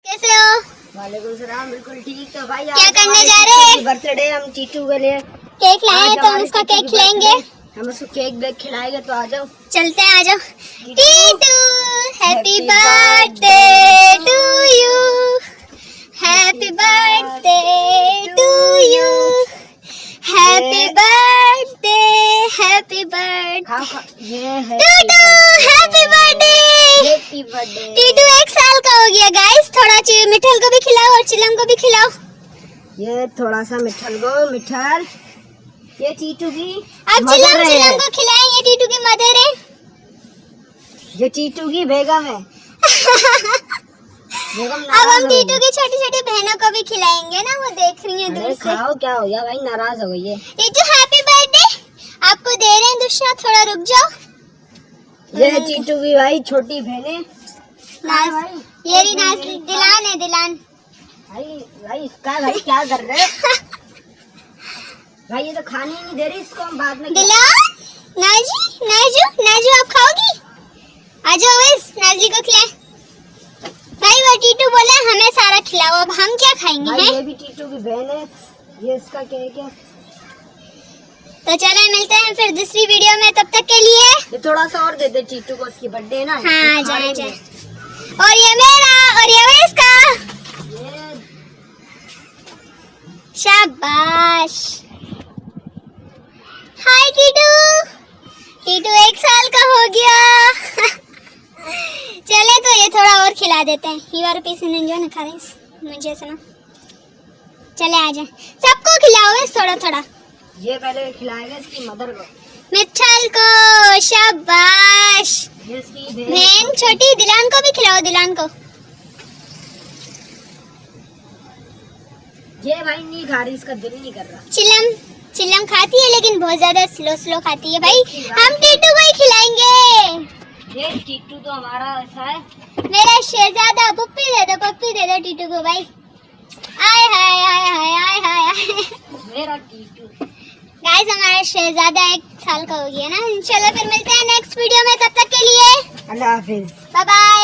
कैसे हो? वालेकुम सलाम, बिल्कुल ठीक। तो भाई क्या करने जा रहे हैं? बर्थडे हम टीटू के लिए केक लाए हैं तो हम उसका केक खिलाएंगे। हम उसको केक बेक खिलाएंगे, तो आ जाओ। चलते हैं, आ जाओ। Titu happy birthday to you, happy birthday to you, happy birthday, happy birthday ये है Tutu, happy birthday. Happy birthday. Titu 1 साल का हो गया गाइस। थोड़ा मिठल को भी खिलाओ और चिलम को भी खिलाओ। ये थोड़ा सा मिठल को, मिठल ये टीटू की अब चिलम को खिलाएंगे। टीटू की मदर है, ये टीटू की बेगम है। अब हम टीटू की छोटी छोटी बहनों को भी खिलाएंगे ना, वो देख रही है दूर से। खाओ, क्या हो गया भाई, नाराज हो गई है। टीटू हैप्पी बर्थडे, आपको दे रहे हैं दूसरा, थोड़ा रुक जाओ। ये टीटू की भाई छोटी बहने नाज, ये रही नाज, दिलान है, दिलान। भाई भाई इसका भाई क्या कर रहे हो? भाई ये तो खाने ही नहीं दे रही इसको, हम बाद में। दिलान, नाजी, नाजू, नाजू आप खाओगी? आ जाओ, इस नाजी को खिलाए। भाई वो टीटू बोला हमें सारा खिलाओ, अब हम क्या खाएंगे? भाई हैं? ये भी टीटू की बहन है, ये इसका केक है। तो चलो मिलते हैं फिर दूसरी वीडियो में, तब तक के लिए ये थोड़ा सा और दे दे टीटू को, उसकी बर्थडे है ना। हाँ, जाए जाए। और ये मेरा, और ये इसका। शाबाश। हाय टीटू, टीटू 1 साल का हो गया। चले तो ये थोड़ा और खिला देते हैं। यू आर पीस इन जो ना खा रहे मुझे सुना। चले आ जाए, सबको खिलाओ इस थोड़ा थोड़ा। ये पहले खिलाएगा इसकी मदर को, मिठल को। शाबाश। ये इसकी बहन छोटी दिलान को भी खिलाओ, दिलान को। ये भाई नहीं खा रही, इसका दिल नहीं कर रहा। चिलम, चिलम खाती है लेकिन बहुत ज्यादा स्लो स्लो खाती है। भाई हम टीटू को ही खिलाएंगे। ये टीटू तो हमारा ऐसा है, मेरा शहजादा। पप्पी दे दो टीटू को भाई। आय हाय हाय हाय हाय हाय। मेरा टीटू। गाइस हमारा शहजादा 1 साल का हो गया ना। इंशाल्लाह फिर मिलते हैं नेक्स्ट वीडियो में, तब तक के लिए अल्लाह हाफिज, बाय बाय।